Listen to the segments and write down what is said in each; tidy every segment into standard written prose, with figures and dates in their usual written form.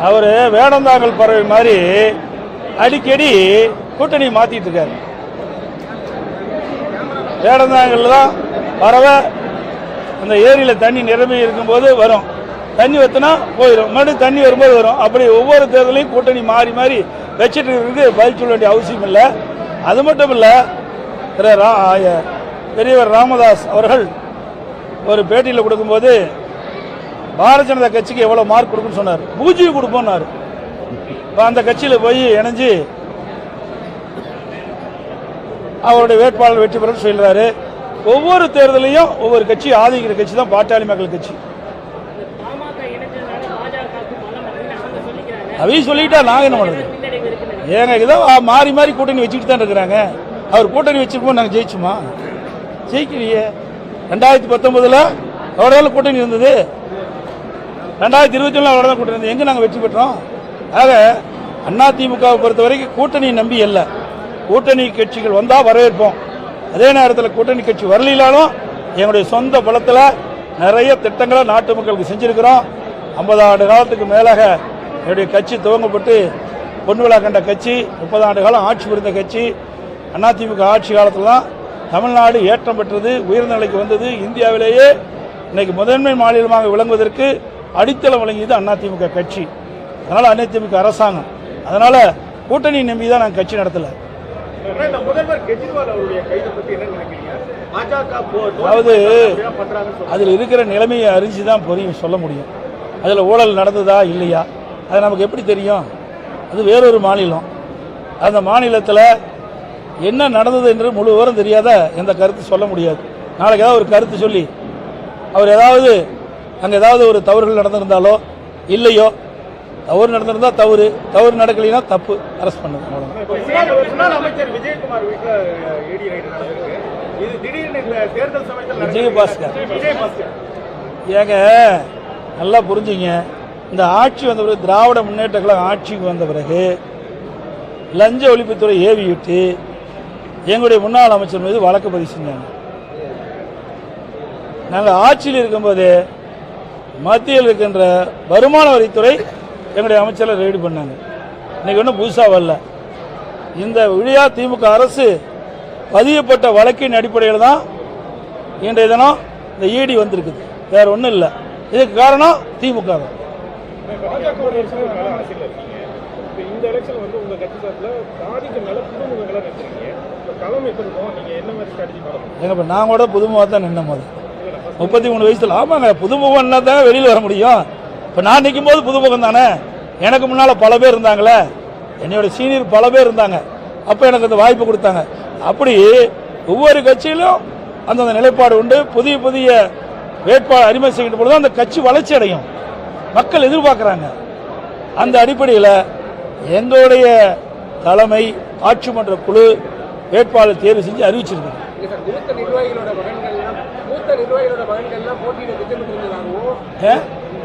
அவர் வேடந்தாங்கல் பறவை மாதிரி அடிக்கடி கூட்டணி மாத்திட்டு இருக்காரு. வேடந்தாங்கல் தான் பறவை அந்த ஏரியில் தண்ணி நிரம்பி இருக்கும்போது வரும், தண்ணி வத்தினா போயிடும், மறுபடியும் தண்ணி வரும்போது வரும். அப்படி ஒவ்வொரு தேர்தலையும் கூட்டணி மாறி மாறி வச்சுட்டு இருக்கிறதுக்கு பதில் சொல்ல வேண்டிய அவசியம் இல்லை. அது மட்டும் இல்லை, பெரியவர் ராமதாஸ் அவர்கள் ஒரு பேட்டியில் கொடுக்கும்போது பாரதிய ஜனதா கட்சிக்கு எவ்வளோ மார்க் கொடுக்குன்னு சொன்னார். 0 கொடுப்போம்னாரு. இப்போ அந்த கட்சியில் போய் இணைஞ்சு அவருடைய வேட்பாளர் வெற்றி பெற சொல்றாரு. ஒவ்வொரு தேர்தலையும் ஒவ்வொரு கட்சி ஆதரிக்கிற கட்சி தான் பாட்டாளி மக்கள் கட்சி. அவையும் சொல்லிட்டா நாங்கள் என்ன பண்ணுறது? ஏங்க இதான் மாறி மாறி கூட்டணி வச்சுக்கிட்டு தான் இருக்கிறாங்க. அவர் கூட்டணி வச்சிருப்போம், நாங்கள் ஜெயிச்சுமா? ஜெயிக்கலையே. 2019 அவரோட கூட்டணி இருந்தது, 2021 அவரோட கூட்டணி இருந்தது. எங்கே நாங்கள் வெற்றி பெற்றோம்? ஆக அதிமுகவை பொறுத்த வரைக்கும் கூட்டணி நம்பி இல்லை. கூட்டணி கட்சிகள் வந்தால் வரவேற்போம். அதே நேரத்தில் கூட்டணி கட்சி வரலாலும் எங்களுடைய சொந்த பலத்தில் நிறைய திட்டங்களை நாட்டு மக்களுக்கு செஞ்சிருக்கிறோம். 50 ஆண்டு காலத்துக்கு மேலாக என்னுடைய கட்சி துவங்கப்பட்டு பொன் விழா கண்ட கட்சி, 30 ஆண்டு காலம் ஆட்சி புரிந்த கட்சி. அதிமுக ஆட்சி காலத்தில் தான் தமிழ்நாடு ஏற்றம் பெற்றது, உயர்ந்த நிலைக்கு வந்தது. இந்தியாவிலேயே இன்னைக்கு முதன்மை மாநிலமாக விளங்குவதற்கு அடித்தளம் வழங்கியது அதிமுக கட்சி. அதனால அதிமுக அரசாங்கம், அதனால கூட்டணி நம்பி தான் நாங்கள் கட்சி நடத்தல. அதாவது அதில் இருக்கிற நிலைமையை அறிஞ்சு தான் புரியும் சொல்ல முடியும். அதில் ஊழல் நடந்ததா இல்லையா அது நமக்கு எப்படி தெரியும்? அது வேறொரு மாநிலம். அந்த மாநிலத்தில் என்ன நடந்தது என்று முழு விவரம் தெரியாத எந்த கருத்து சொல்ல முடியாது. நாளைக்கு ஏதாவது ஒரு கருத்து சொல்லி அவர் ஏதாவது அங்கே ஏதாவது ஒரு தவறுகள் நடந்திருந்தாலோ இல்லையோ, தவறு நடந்திருந்தா தவறு, தவறு நடக்கலைன்னா தப்பு, அரெஸ்ட் பண்ணுது. விஜயபாஸ்கர் ஏங்க நல்லா புரிஞ்சுங்க. இந்த ஆட்சி வந்த பிறகு, திராவிட முன்னேற்ற கழகம் ஆட்சிக்கு வந்த பிறகு லஞ்ச ஒழிப்புத்துறை ஏவி விட்டு எங்களுடைய முன்னாள் அமைச்சர் மீது வழக்கு பதிவு செஞ்சாங்க. நாங்கள் ஆட்சியில் இருக்கும்போது மத்தியில் இருக்கின்ற வருமான வரித்துறை எங்களுடைய அமைச்சரை ரெய்டு பண்ணாங்க. இன்னைக்கு ஒன்றும் புதுசாக வரல. இந்த விழியா திமுக அரசு பதியப்பட்ட வழக்கின் அடிப்படையில் தான் இன்றைய தினம் இந்த ஈடி வந்திருக்குது, வேற ஒன்றும் இல்லை. இதுக்கு காரணம் திமுக தான். இந்த எலெக்ஷன் வந்து உங்க கட்சி சார்பில் பாதிக்கு மேல புதுமுகங்களா நினைக்கிறீங்க, களம் எப்படி இருக்கும்? நீங்க என்ன மாதிரி ஸ்ட்ராட்டஜி பண்ணணும்? எங்க நான் கூட புதுமுகா தான் நின்ன போது 33 வயசுல. ஆமாங்க, புதுமுகம்னா தான் வெளியில் வர முடியும். இப்போ நான் நிற்கும் போது புதுமுகம் தானே. எனக்கு முன்னால் பல பேர் இருந்தாங்களே, என்னோட சீனியர் பல பேர் இருந்தாங்க. அப்போ எனக்கு அந்த வாய்ப்பு கொடுத்தாங்க. அப்படி ஒவ்வொரு கட்சியிலும் அந்தந்த நிலைப்பாடு உண்டு. புதிய புதிய வேட்பாளர் அறிமுகம் செய்கின்ற பொழுது அந்த கட்சி வளர்ச்சி அடையும், மக்கள் எதிர்பார்க்குறாங்க. அந்த அடிப்படையில் எங்களுடைய தலைமை ஆட்சி மன்ற குழு வேட்பாளர் தேர்வு செஞ்சு அறிவிச்சிருக்கு.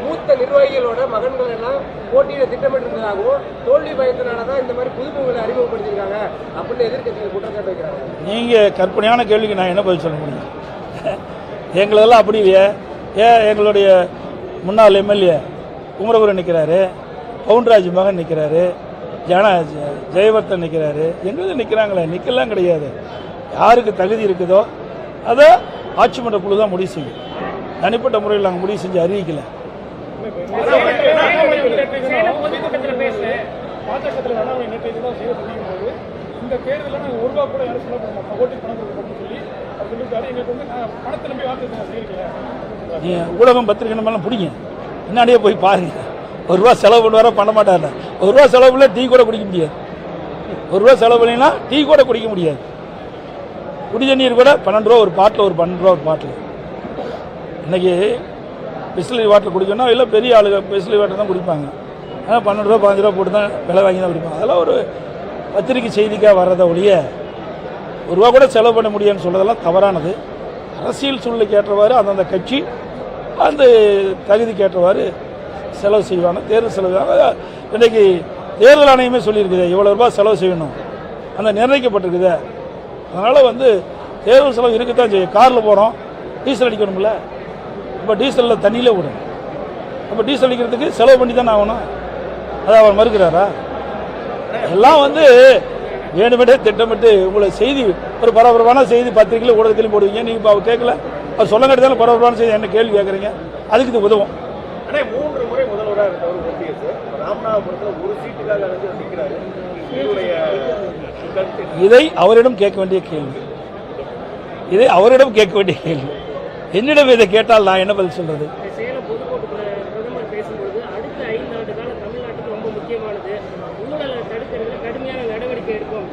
மூத்த நிர்வாகிகளோட மகன்கள் எல்லாம் போட்டியிட திட்டமிட்டிருந்ததாகவும் தோல்வி பயத்தினாலதான் இந்த மாதிரி புதுமுகங்களை அறிமுகப்படுத்திருக்காங்க அப்படின்னு எதிர்க்கட்சிகள் குற்றச்சாட்டு வைக்கிறாங்க. நீங்க கற்பனையான கேள்விக்கு நான் என்ன பதில் சொல்ல முடியும்? எங்களெல்லாம் அப்படி இல்லையே. எங்களுடைய முன்னாள் எம்எல்ஏ குமரகுரு நிற்கிறாரு, பவுன்ராஜ் மகன் நிற்கிறாரு, ஜெயவர்த்தன் நிற்கிறாரு. எங்களுக்கு நிற்கிறாங்களே, நிற்கலாம் கிடையாது. யாருக்கு தகுதி இருக்குதோ அதை ஆட்சி மன்ற குழு தான் முடிவு செய்யும். தனிப்பட்ட முறையில் நாங்கள் முடிவு செஞ்சு அறிவிக்கல. ஊடகம் பத்திரிகை நம்மளாம் பிடிங்க, முன்னாடியே போய் பாருங்க. ₹1 செலவு பண்ணுவாரா பண்ண மாட்டாரு. ₹1 செலவு பண்ணல டீ கூட குடிக்க முடியாது. ₹1 செலவு பண்ணினா டீ கூட குடிக்க முடியாது. குடி தண்ணீர் கூட ₹12 ஒரு பாட்டில், ஒரு ₹12 ஒரு பாட்டில். இன்னைக்கு பிஸ்லரி வாட்டர் குடிக்கணும், இல்லை பெரிய ஆளுங்க பிஸ்லரி வாட்டர் தான் குடிப்பாங்க. ஆனால் ₹12 ₹15 போட்டு தான் விலை வாங்கி தான் குடிப்பாங்க. அதெல்லாம் ஒரு பத்திரிக்கை செய்திக்காக வர்றதை ஒழிய ₹1 கூட செலவு பண்ண முடியும்னு சொல்றதெல்லாம் தவறானது. அரசியல் சூழ்நிலைக்கு ஏற்றவாறு அந்தந்த கட்சி அந்த தகுதிக்கு ஏற்றவாறு செலவு செய்வாங்க, தேர்தல் செலவு. இன்றைக்கு தேர்தல் ஆணையமே சொல்லியிருக்குது இவ்வளோ ரூபாய் செலவு செய்யணும், அந்த நிர்ணயிக்கப்பட்டிருக்குது. அதனால் தேர்தல் செலவு இருக்குத்தான் செய்யும். காரில் போகிறோம், டீசல் அடிக்கணும்ல. இப்போ டீசலில் தண்ணியிலே விடணும். அப்போ டீசல் அடிக்கிறதுக்கு செலவு பண்ணி தானே ஆகணும். அதை அவர் மறுக்கிறாரா? எல்லாம் வந்து வேணுமென்றே திட்டமிட்டு உங்களை செய்தி ஒரு பரபரப்பான செய்தி பத்திரிகையில் ஊடகத்திலும் போடுவீங்க. நீங்கள் இப்போ அவர் கேட்கல, அவர் சொல்ல கேட்டதாலும் பரபரப்பான செய்தி என்ன கேள்வி கேட்குறீங்க? அதுக்கு இது உதவும். ஆனால் 3 முறை முதல்வராக இருந்தவர் ஓபிஎஸ் ராமநாதபுரத்தில் ஒரு சீட்டுக்காக நிற்கிறாரு. இதை அவரிடம் கேட்க வேண்டிய கேள்வி. இதை அவரிடம் கேட்க வேண்டிய கேள்வி. என்னிடம் இதை கேட்டால் நான் என்ன பதில் சொல்றது? சேலம் பொதுக்கூட்ட பிரதமர் பேசும்போது அடுத்த 5 ஆண்டு காலம் தமிழ்நாட்டுக்கு ரொம்ப முக்கியமானது, ஊழலை தடுக்கிறதுல கடுமையான நடவடிக்கை எடுக்கும்,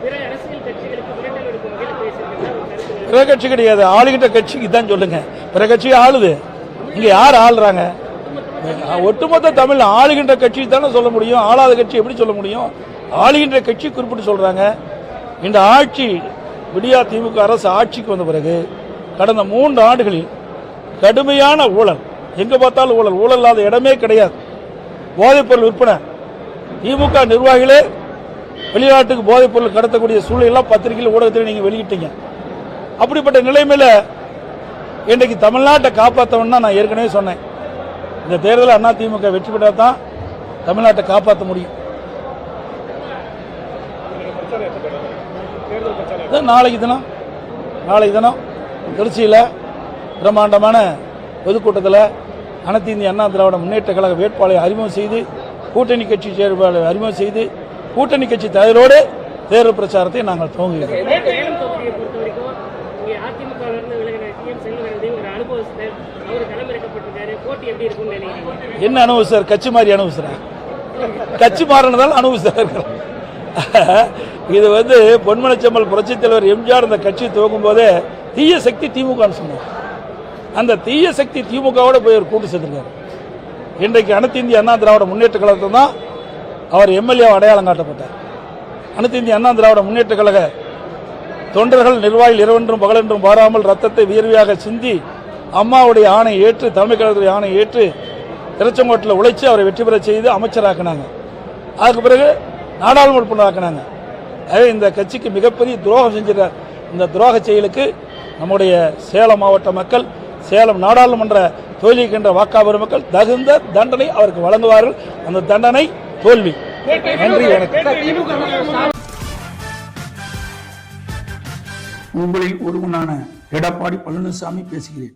பிற அரசியல் கட்சிகளுக்கு மிரட்டல் எடுக்கும் வகையில் பேசியிருக்கிறார். பிற கட்சி கிடையாது, ஆளுகின்ற கட்சிக்கு தான் சொல்லுங்க. பிற கட்சி ஆளுது, இங்க யார் ஆளுறாங்க? ஒட்டுமொத்த தமிழ் ஆளுகின்ற கட்சி தானே சொல்ல முடியும். ஆளாத கட்சி எப்படி சொல்ல முடியும்? ஆளுகின்ற கட்சி குறிப்பிட்டு சொல்றாங்க. இந்த ஆட்சி விடியா திமுக அரசு ஆட்சிக்கு வந்த பிறகு கடந்த 3 ஆண்டுகளில் கடுமையான ஊழல், எங்க பார்த்தாலும் ஊழல், ஊழல் இல்லாத இடமே கிடையாது. போதைப்பொருள் விற்பனை, திமுக நிர்வாகிகளே வெளிநாட்டுக்கு போதைப்பொருள் கடத்தக்கூடிய சூழலெல்லாம் பத்திரிகையில் ஊடகத்தில் நீங்க வெளியிட்டீங்க. அப்படிப்பட்ட நிலைமையில இன்றைக்கு தமிழ்நாட்டை காப்பாற்றணும்னா நான் ஏற்கனவே சொன்னேன், இந்த தேர்தலில் அதிமுக வெற்றி பெற்றால் தான் தமிழ்நாட்டை காப்பாற்ற முடியும். நாளைக்கு தினம் திருச்சியில் பிரம்மாண்டமான பொதுக்கூட்டத்தில் அனைத்து இந்திய அண்ணா திராவிட முன்னேற்ற கழக வேட்பாளரை அறிமுகம் செய்து, கூட்டணி கட்சி செயல்பாளரை அறிமுகம் செய்து, கூட்டணி கட்சி தலைவரோடு தேர்தல் பிரச்சாரத்தை நாங்கள் துவங்குகிறோம். என்ன அனுபவிச்சார்? கட்சி மாறி அனுபவிச்சார். கட்சி மாறினதால் அனுபவிச்சார். இது வந்து பொன்மனச்செம்மல் புரட்சித் தலைவர் எம்ஜிஆர் இந்த கட்சி துவங்கும் போதே தீய சக்தி திமுக சொன்னார். அந்த தீய சக்தி திமுகவோட போய் ஒரு கூட்டு சேர்ந்திருக்காரு. இன்றைக்கு அனைத்து இந்திய அண்ணா திராவிட முன்னேற்ற கழகத்தில் தான் அவர் எம்எல்ஏ அடையாளம் காட்டப்பட்டார். அனைத்து இந்திய அண்ணா திராவிட முன்னேற்ற கழக தொண்டர்கள் நிர்வாகிகள் இரவென்றும் பகலென்றும் பாராமல் ரத்தத்தை வியர்வையாக சிந்தி அம்மாவுடைய ஆணை ஏற்று, தலைமை கழகத்துடைய ஆணை ஏற்று திருச்செங்கோட்டில் உழைச்சி அவரை வெற்றி பெற செய்து அமைச்சராக்கினாங்க. அதுக்கு பிறகு நாடாளுமன்ற உறுப்பினராக்கினாங்க. இந்த கட்சிக்கு மிகப்பெரிய துரோகம் செஞ்சிருக்கார். இந்த துரோக செயலுக்கு நம்முடைய சேலம் மாவட்ட மக்கள், சேலம் நாடாளுமன்ற தோல்விக்கின்ற வாக்காளர் மக்கள் தகுந்த தண்டனை அவருக்கு வழங்குவார்கள். அந்த தண்டனை தோல்வி. நன்றி, வணக்கம். உங்களில் ஒருவனான எடப்பாடி பழனிசாமி பேசுகிறேன்.